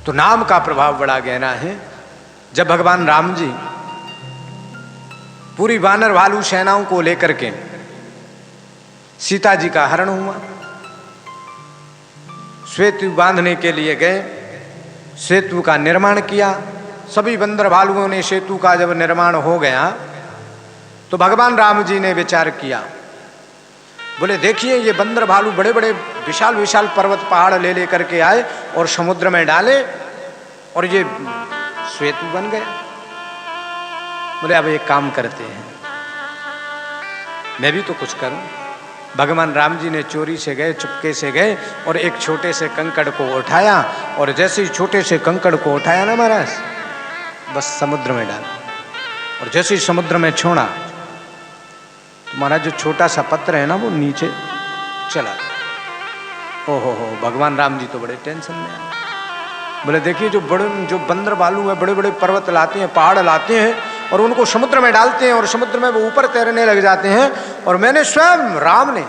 तो नाम का प्रभाव बड़ा गहरा है। जब भगवान राम जी पूरी वानर भालू सेनाओं को लेकर के सीता जी का हरण हुआ, सेतु बांधने के लिए गए, सेतु का निर्माण किया। सभी बंदर भालुओं ने सेतु का जब निर्माण हो गया तो भगवान राम जी ने विचार किया, बोले देखिए ये बंदर भालू बड़े बड़े विशाल विशाल पर्वत पहाड़ ले लेकर के आए और समुद्र में डाले और ये सेतु बन गया। बोले अब एक काम करते हैं, मैं भी तो कुछ करूं। भगवान राम जी ने चोरी से गए, चुपके से गए और एक छोटे से कंकड़ को उठाया और जैसे ही छोटे से कंकड़ को उठाया ना महाराज, बस समुद्र में डाला और जैसे ही समुद्र में छोड़ा तो महाराज जो छोटा सा पत्थर है ना वो नीचे चला। ओहो हो, भगवान राम जी तो बड़े टेंशन में आए। बोले देखिए जो बंदर भालू है बड़े बड़े पर्वत लाते हैं, पहाड़ लाते हैं और उनको समुद्र में डालते हैं और समुद्र में वो ऊपर तैरने लग जाते हैं, और मैंने स्वयं राम ने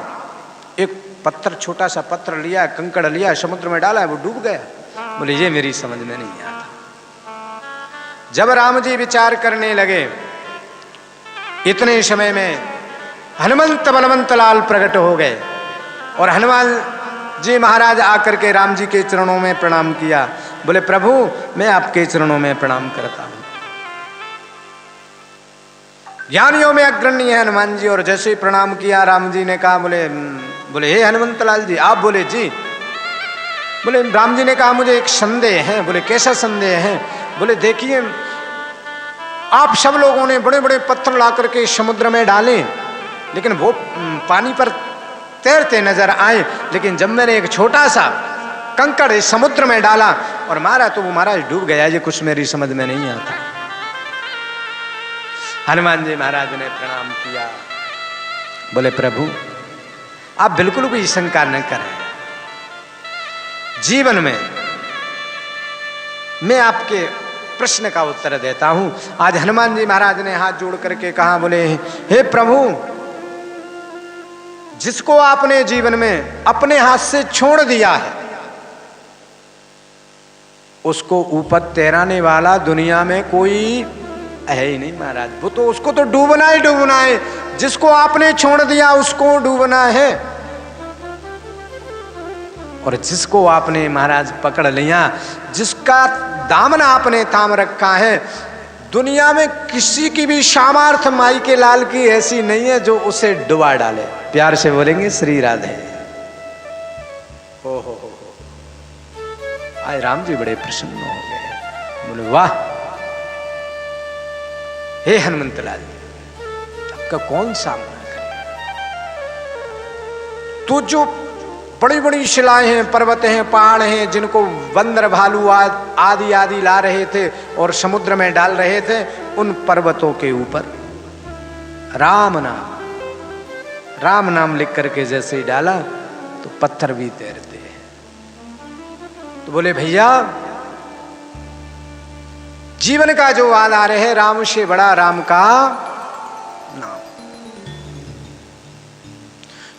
एक पत्थर, छोटा सा पत्थर लिया, कंकड़ लिया, समुद्र में डाला है, वो डूब गया। बोले ये मेरी समझ में नहीं आता। जब राम जी विचार करने लगे, इतने समय में हनुमंत बलवंत लाल प्रकट हो गए और हनुमान जी महाराज आकर के राम जी के चरणों में प्रणाम किया। बोले प्रभु मैं आपके चरणों में प्रणाम करता हूं। ज्ञानियों में अग्रणी है हनुमान जी, और जैसे ही प्रणाम किया राम जी ने कहा, बोले हे हनुमंत लाल जी आप? बोले जी। बोले राम जी ने कहा मुझे एक संदेह है। बोले कैसा संदेह है? बोले देखिए आप सब लोगों ने बड़े बड़े पत्थर ला करके समुद्र में डाले, लेकिन वो पानी पर तैरते नजर आए, लेकिन जब मैंने एक छोटा सा कंकड़ इस समुद्र में डाला और मारा तो वो महाराज डूब गया। ये कुछ मेरी समझ में नहीं आता। हनुमान जी महाराज ने प्रणाम किया। बोले प्रभु आप बिल्कुल भी शंका न करें, जीवन में मैं आपके प्रश्न का उत्तर देता हूं। आज हनुमान जी महाराज ने हाथ जोड़ करके कहा, बोले हे प्रभु जिसको आपने जीवन में अपने हाथ से छोड़ दिया है उसको ऊपर तैराने वाला दुनिया में कोई है ही नहीं महाराज। वो तो उसको तो डूबना ही डूबना है। जिसको आपने छोड़ दिया उसको डूबना है, और जिसको आपने महाराज पकड़ लिया, जिसका दामन आपने थाम रखा है, दुनिया में किसी की भी सामर्थ्य माई के लाल की ऐसी नहीं है जो उसे डुबा डाले। प्यार से बोलेंगे श्री राधे। हो आज राम जी बड़े प्रसन्न हो गए। बोले वाह हे हनुमंत लाल आपका कौन सामना करे। तो जो बड़ी बड़ी शिलाएं हैं, पर्वत हैं, पहाड़ हैं, जिनको बंदर भालू आदि आदि ला रहे थे और समुद्र में डाल रहे थे, उन पर्वतों के ऊपर राम नाम लिख करके जैसे ही डाला तो पत्थर भी तैरते हैं। तो बोले भैया जीवन का जो आधार है राम से बड़ा राम का नाम,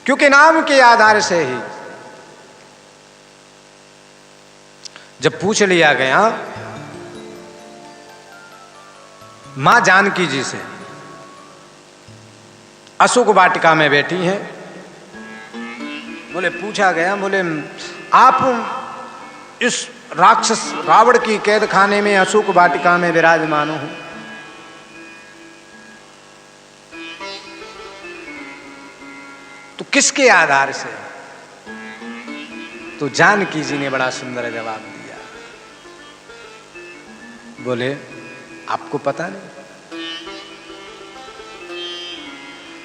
क्योंकि नाम के आधार से ही जब पूछ लिया गया मां जानकी जी से, अशोक वाटिका में बैठी हैं, बोले पूछा गया, बोले आप इस राक्षस रावण की कैद खाने में अशोक वाटिका में विराजमान हो, तो किसके आधार से? तो जानकी जी ने बड़ा सुंदर जवाब दिया। बोले आपको पता नहीं,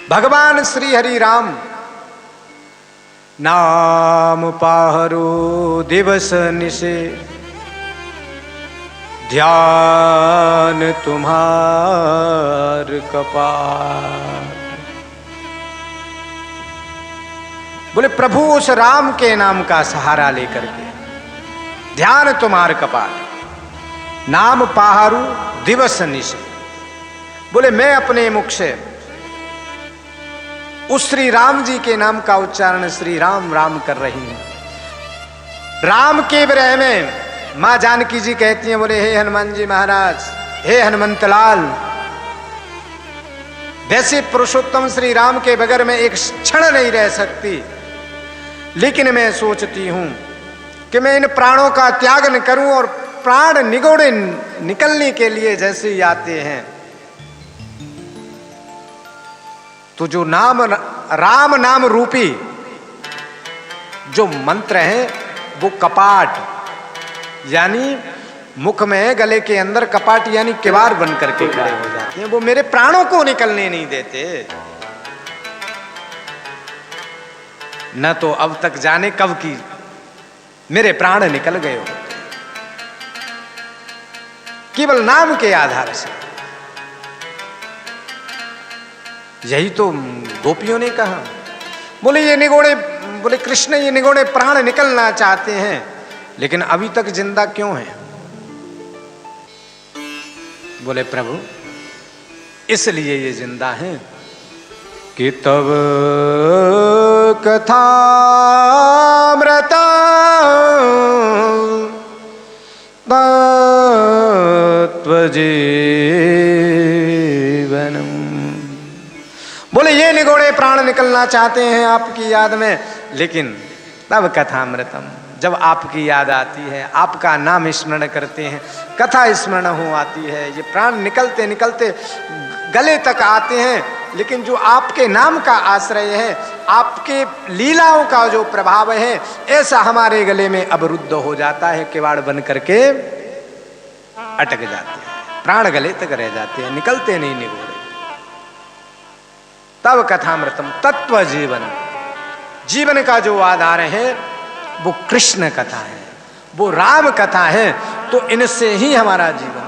भगवान श्री हरि राम नाम पाहरो दिवस निशे, ध्यान तुम्हार कपाट। बोले प्रभु उस राम के नाम का सहारा लेकर के, ध्यान तुम्हार कपाट, नाम पाहरू दिवस निशे। बोले मैं अपने मुख से उस श्री राम जी के नाम का उच्चारण श्री राम राम कर रही हूं। राम के विरह में माँ जानकी जी कहती हैं, बोले हे हनुमान जी महाराज, हे हनुमंतलाल, वैसे पुरुषोत्तम श्री राम के बगैर मैं एक क्षण नहीं रह सकती, लेकिन मैं सोचती हूं कि मैं इन प्राणों का त्याग न करूं, और प्राण निगोड़े निकलने के लिए जैसे ही आते हैं तो जो नाम, राम नाम रूपी जो मंत्र है वो कपाट, यानी मुख में गले के अंदर कपाट यानी किवाड़ बन करके खड़े हो जाते हैं, वो मेरे प्राणों को निकलने नहीं देते। न तो अब तक जाने कब की मेरे प्राण निकल गए हो, केवल नाम के आधार से। यही तो गोपियों ने कहा, बोले ये निगोड़े, बोले कृष्ण ये निगोड़े प्राण निकलना चाहते हैं, लेकिन अभी तक जिंदा क्यों हैं? बोले प्रभु इसलिए ये जिंदा हैं कि तब कथामृता तत्वजीवनम। बोले ये निगोड़े प्राण निकलना चाहते हैं आपकी याद में, लेकिन तब कथामृतम, जब आपकी याद आती है, आपका नाम स्मरण करते हैं, कथा स्मरण हो आती है, ये प्राण निकलते निकलते गले तक आते हैं, लेकिन जो आपके नाम का आश्रय है, आपके लीलाओं का जो प्रभाव है, ऐसा हमारे गले में अवरुद्ध हो जाता है, किवाड़ बन करके अटक जाते हैं, प्राण गले तक रह जाते हैं, निकलते नहीं निगोड़े। तब कथामृतम तत्व जीवन, जीवन का जो आधार है वो कृष्ण कथा है, वो राम कथा है, तो इनसे ही हमारा जीवन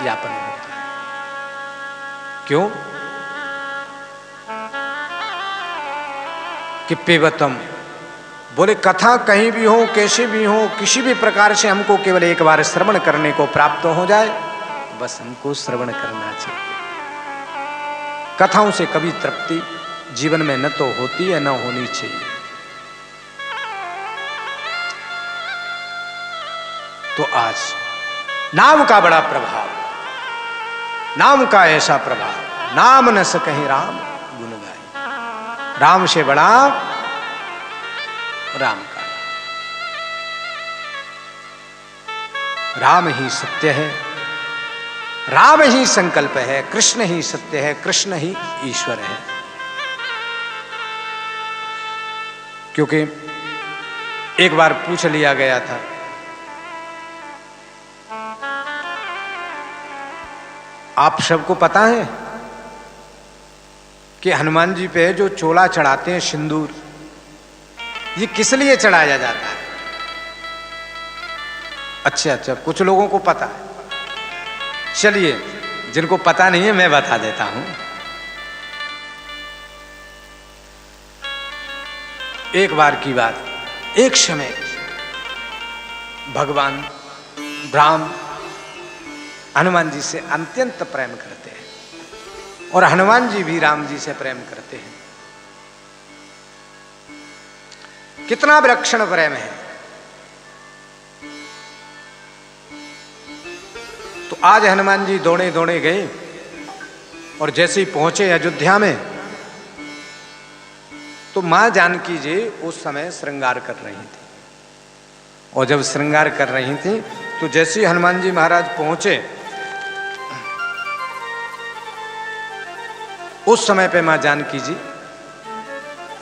यापन होता है। क्यों? कि पेवतम, बोले कथा कहीं भी हो, कैसे भी हो, किसी भी प्रकार से हमको केवल एक बार श्रवण करने को प्राप्त हो जाए, बस हमको श्रवण करना चाहिए। कथाओं से कभी तृप्ति जीवन में न तो होती है न होनी चाहिए। तो आज नाम का बड़ा प्रभाव, नाम का ऐसा प्रभाव, नाम न सकहि राम गुण गाए, राम से बड़ा राम का, राम ही सत्य है, राम ही संकल्प है, कृष्ण ही सत्य है, कृष्ण ही ईश्वर है। क्योंकि एक बार पूछ लिया गया था, आप सबको पता है कि हनुमान जी पे जो चोला चढ़ाते हैं सिंदूर, ये किस लिए चढ़ाया जाता है? अच्छा, कुछ लोगों को पता है, चलिए जिनको पता नहीं है मैं बता देता हूं। एक बार की बात, एक समय भगवान राम हनुमान जी से अत्यंत प्रेम करते हैं और हनुमान जी भी राम जी से प्रेम करते हैं। कितना विलक्षण प्रेम है। तो आज हनुमान जी दौड़े दौड़े गए और जैसे ही पहुंचे अयोध्या में, तो मां जानकी जी उस समय श्रृंगार कर रही थी, और जब श्रृंगार कर रही थी तो जैसे ही हनुमान जी महाराज पहुंचे, उस समय पे मां जानकी जी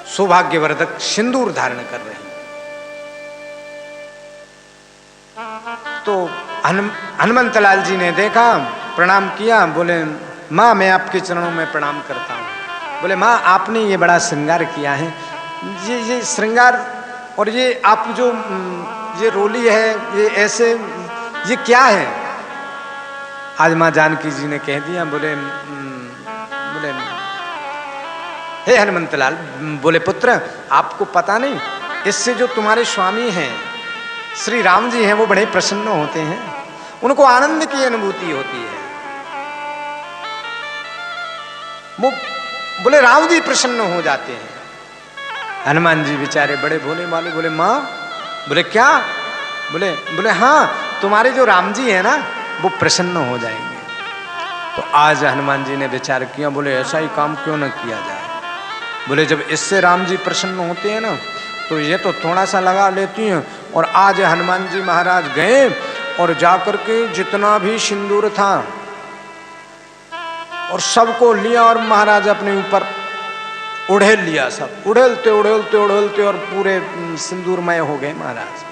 सौभाग्यवर्धक सिंदूर धारण कर रही। तो हनुमंतलाल जी ने देखा, प्रणाम किया, बोले माँ मैं आपके चरणों में प्रणाम करता हूँ। बोले माँ आपने ये बड़ा श्रृंगार किया है, ये श्रृंगार और ये आप जो ये रोली है, ये ऐसे ये क्या है? आज माँ जानकी जी ने कह दिया, बोले हे हनुमंतलाल, बोले पुत्र आपको पता नहीं, इससे जो तुम्हारे स्वामी हैं श्री राम जी हैं वो बड़े प्रसन्न होते हैं, उनको आनंद की अनुभूति होती है। वो बोले राम जी प्रसन्न हो जाते हैं। हनुमान जी बेचारे बड़े भोले वाले, बोले माँ, बोले क्या? बोले बोले हाँ, तुम्हारे जो राम जी है ना वो प्रसन्न हो जाएंगे। तो आज हनुमान जी ने विचार किया, बोले ऐसा ही काम क्यों न किया जाए। बोले जब इससे राम जी प्रसन्न होते हैं ना तो ये तो थोड़ा सा लगा लेती हैं। और आज हनुमान जी महाराज गए और जाकर के जितना भी सिंदूर था और सबको लिया और महाराज अपने ऊपर उड़ेल लिया। सब उड़ेलते उड़ेलते उड़ेलते और पूरे सिंदूरमय हो गए महाराज।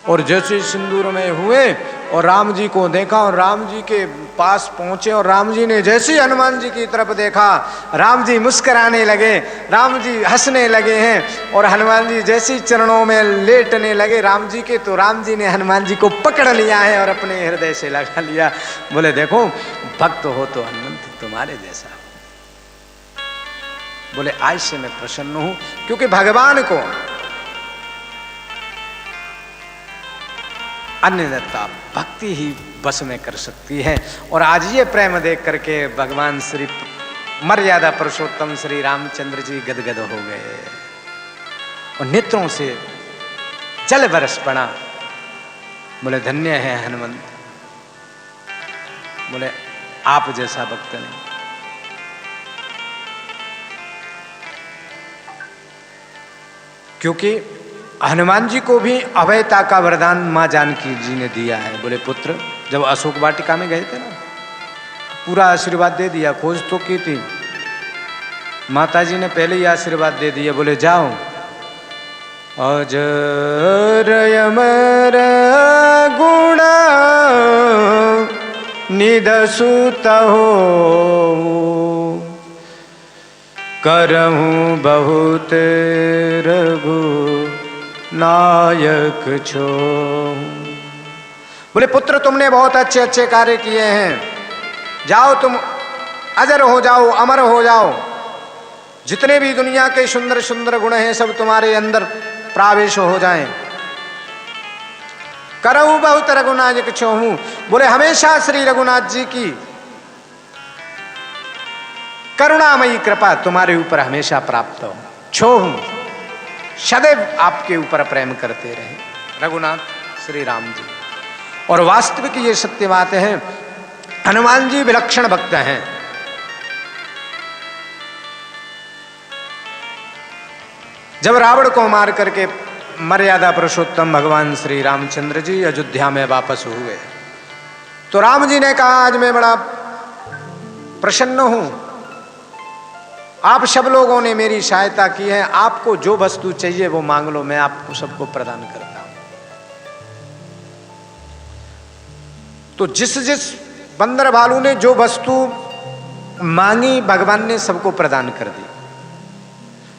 और जैसे सिंदूरमय हुए और राम जी को देखा और राम जी के पास पहुंचे और राम जी ने जैसे ही हनुमान जी की तरफ देखा, राम जी मुस्कुराने लगे, राम जी हंसने लगे हैं। और हनुमान जी जैसे ही चरणों में लेटने लगे राम जी के, तो राम जी ने हनुमान जी को पकड़ लिया है और अपने हृदय से लगा लिया। बोले देखो भक्त हो तो हनुमंत तुम्हारे जैसा। बोले आज से मैं प्रसन्न हूं, क्योंकि भगवान को अन्यथा भक्ति ही बस में कर सकती है। और आज ये प्रेम देख करके भगवान श्री मर्यादा पुरुषोत्तम श्री रामचंद्र जी गदगद हो गए और नेत्रों से जल बरस पड़ा। बोले धन्य है हनुमंत, बोले आप जैसा भक्त नहीं। क्योंकि हनुमान जी को भी अभयता का वरदान मां जानकी जी ने दिया है। बोले पुत्र जब अशोक वाटिका में गए थे ना, पूरा आशीर्वाद दे दिया। खोज तो की थी, माता जी ने पहले ही आशीर्वाद दे दिया। बोले जाओ अजर अमर गुण निधसुत हो, करहूं बहुत रघु नायक छो। बोले पुत्र तुमने बहुत अच्छे अच्छे कार्य किए हैं, जाओ तुम अजर हो जाओ, अमर हो जाओ। जितने भी दुनिया के सुंदर सुंदर गुण हैं सब तुम्हारे अंदर प्रावेश हो जाएं। करहूं बहुत रघुनायक छो हूं। बोले हमेशा श्री रघुनाथ जी की करुणामयी कृपा तुम्हारे ऊपर हमेशा प्राप्त हो। छो हूं, सदैव आपके ऊपर प्रेम करते रहे रघुनाथ श्री राम जी। और वास्तविक ये सत्य बात है, हनुमान जी विलक्षण भक्त हैं। जब रावण को मार करके मर्यादा पुरुषोत्तम भगवान श्री रामचंद्र जी अयोध्या में वापस हुए, तो राम जी ने कहा आज मैं बड़ा प्रसन्न हूं, आप सब लोगों ने मेरी सहायता की है, आपको जो वस्तु चाहिए वो मांग लो, मैं आपको सबको प्रदान करता हूं। तो जिस जिस बंदर भालू ने जो वस्तु मांगी भगवान ने सबको प्रदान कर दी।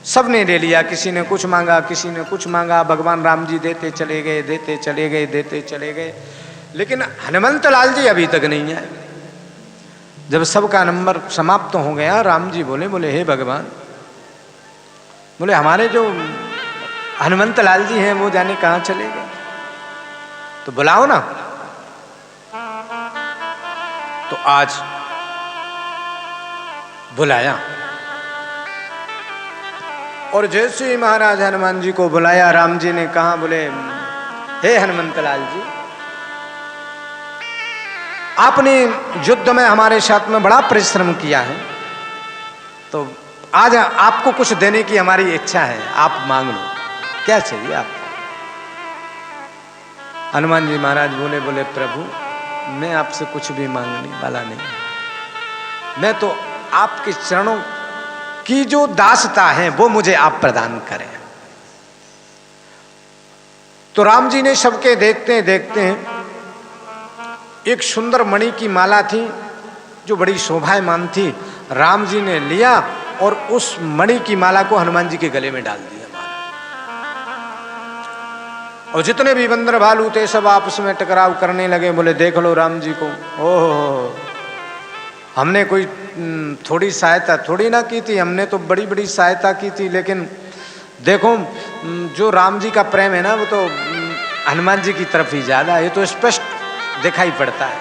सबने ले लिया, किसी ने कुछ मांगा, किसी ने कुछ मांगा। भगवान राम जी देते चले गए, देते चले गए, देते चले गए। लेकिन हनुमंत लाल जी अभी तक नहीं आए। जब सबका नंबर समाप्त हो गया, राम जी बोले हे भगवान, बोले हमारे जो हनुमंत लाल जी हैं वो जाने कहां चले गए, तो बुलाओ ना। तो आज बुलाया और जैसे ही महाराज हनुमान जी को बुलाया, राम जी ने कहा, बोले हे हनुमंत लाल जी, आपने युद्ध में हमारे साथ में बड़ा परिश्रम किया है, तो आज आपको कुछ देने की हमारी इच्छा है, आप मांग लो, क्या चाहिए आपको। हनुमान जी महाराज बोले प्रभु मैं आपसे कुछ भी मांगने वाला नहीं, मैं तो आपके चरणों की जो दासता है वो मुझे आप प्रदान करें। तो राम जी ने सबके देखते देखते एक सुंदर मणि की माला थी जो बड़ी शोभायमान थी, राम जी ने लिया और उस मणि की माला को हनुमान जी के गले में डाल दिया। और जितने भी बंदर भालू थे सब आपस में टकराव करने लगे। बोले देख लो राम जी को, ओह हमने कोई थोड़ी सहायता थोड़ी ना की थी, हमने तो बड़ी बड़ी सहायता की थी, लेकिन देखो जो राम जी का प्रेम है ना वो तो हनुमान जी की तरफ ही ज्यादा है, ये तो स्पष्ट दिखाई पड़ता है।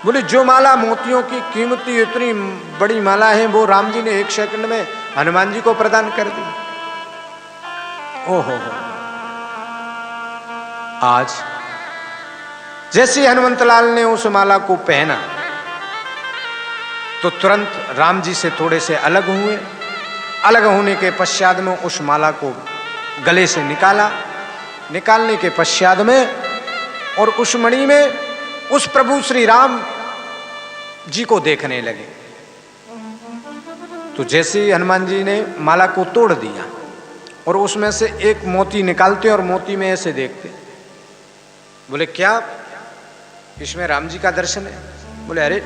बोले जो माला मोतियों की कीमती इतनी बड़ी माला है वो राम जी ने 1 सेकंड में हनुमान जी को प्रदान कर दी। ओहो आज जैसे हनुमंतलाल ने उस माला को पहना तो तुरंत राम जी से थोड़े से अलग हुए। अलग होने के पश्चात में उस माला को गले से निकाला। निकालने के पश्चात में और उस मणि में उस प्रभु श्री राम जी को देखने लगे। तो जैसे ही हनुमान जी ने माला को तोड़ दिया और उसमें से एक मोती निकालते और मोती में ऐसे देखते, बोले क्या इसमें राम जी का दर्शन है? बोले अरे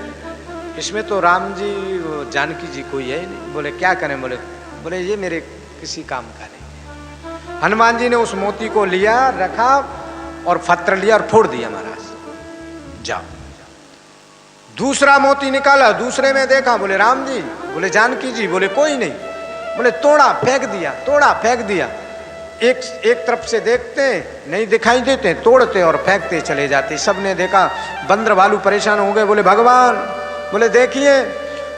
इसमें तो राम जी जानकी जी कोई है ही नहीं। बोले क्या करें? बोले ये मेरे किसी काम का नहीं। हनुमान जी ने उस मोती को लिया, रखा और पत्थर लिया और फोड़ दिया। महाराज जाओ। दूसरा मोती निकाला, दूसरे में देखा, बोले राम जी, बोले जानकी जी, बोले कोई नहीं। बोले तोड़ा फेंक दिया, तोड़ा फेंक दिया। एक तरफ से देखते नहीं दिखाई देते, तोड़ते और फेंकते चले जाते। सबने देखा, बंदर भालू परेशान हो गए। बोले भगवान, बोले देखिए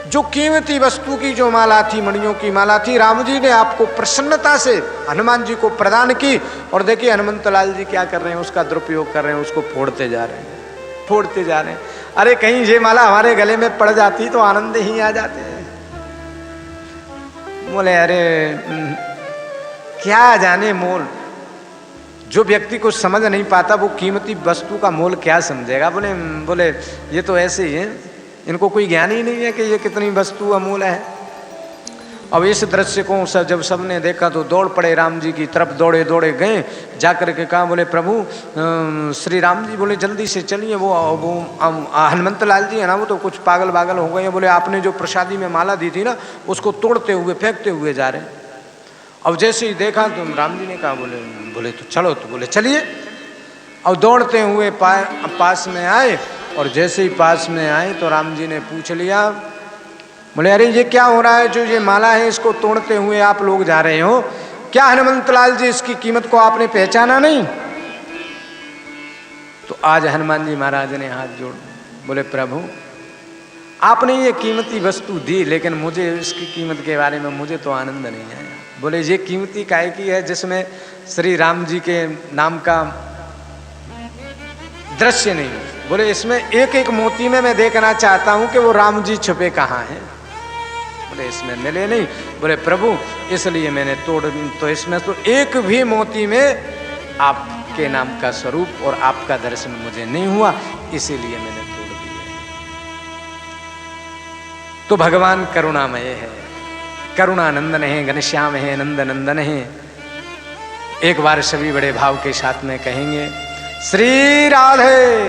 जो कीमती वस्तु की जो माला थी, मणियों की माला थी, राम जी ने आपको प्रसन्नता से हनुमान जी को प्रदान की और देखिए हनुमंतलाल जी क्या कर रहे हैं, उसका दुरुपयोग कर रहे हैं, उसको फोड़ते जा रहे हैं, फोड़ते जा रहे हैं। अरे कहीं ये माला हमारे गले में पड़ जाती तो आनंद ही आ जाते हैं। बोले अरे क्या जाने मोल, जो व्यक्ति को समझ नहीं पाता वो कीमती वस्तु का मोल क्या समझेगा। बोले ये तो ऐसे ही है, इनको कोई ज्ञान ही नहीं है कि ये कितनी वस्तु अमूल है। अब इस दृश्य को जब सबने देखा तो दौड़ पड़े राम जी की तरफ, दौड़े दौड़े गए, जाकर के कहा, बोले प्रभु श्री राम जी, बोले जल्दी से चलिए, वो हनुमंतलाल जी है ना, वो तो कुछ पागल पागल हो गए हैं। बोले आपने जो प्रसादी में माला दी थी ना, उसको तोड़ते हुए फेंकते हुए जा रहे हैं। अब जैसे ही देखा तो राम जी ने कहा, बोले तो चलो, तो बोले चलिए। अब दौड़ते हुए पास में आए और जैसे ही पास में आए तो राम जी ने पूछ लिया, बोले अरे ये क्या हो रहा है, जो ये माला है इसको तोड़ते हुए आप लोग जा रहे हो, क्या हनुमंतलाल जी इसकी कीमत को आपने पहचाना नहीं? तो आज हनुमान जी महाराज ने हाथ जोड़, बोले प्रभु आपने ये कीमती वस्तु दी, लेकिन मुझे इसकी कीमत के बारे में मुझे तो आनंद नहीं आया। बोले ये कीमती काय की है जिसमें श्री राम जी के नाम का दृश्य नहीं। बोले इसमें एक एक मोती में मैं देखना चाहता हूं कि वो राम जी छुपे कहाँ हैं। बोले इसमें मिले नहीं। बोले प्रभु इसलिए मैंने तोड़, तो इसमें तो एक भी मोती में आपके नाम का स्वरूप और आपका दर्शन मुझे नहीं हुआ, इसीलिए मैंने तोड़ दिया। तो भगवान करुणामय है, करुणानंदन है, घनश्याम है, नंद नंदन है। एक बार सभी बड़े भाव के साथ में कहेंगे, श्री राधे।